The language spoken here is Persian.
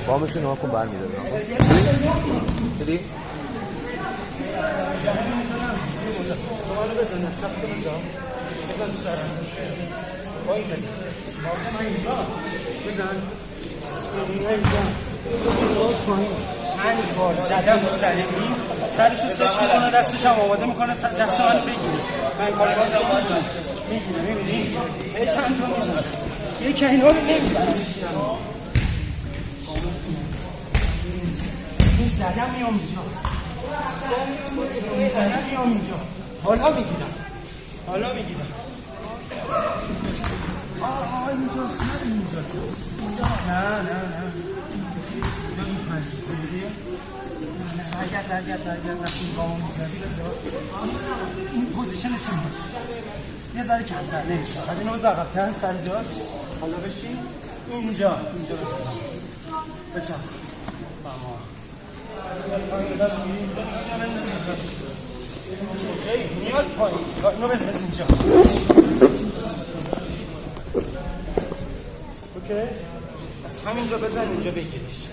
بامشو نها کن برمیداره. دیدی؟ دوباره بزن از چپ بزن تو سرم با این بزن بزن من بار زدم رو سرمی سرشو صفر میکنه دستش هم آماده میکنه دست منو بگیره من کاری میگیره میبینی؟ یه چند تا میزن یکی اینا رو نمیزنم این زدم میام اینجا میزنم میام اینجا حالا میگیرم اینجا نه من این پنج بگیریم برگرد وقتی بامو میزدی این پوزیشنش این باش یه ذره کمتر نمیشه از اینو بزر عقب‌تر سر جاش حالا بشین اینجا بچم میاد پایین اینو بنداز اینجا اوکی؟ از همینجا بزن اینجا بگیرش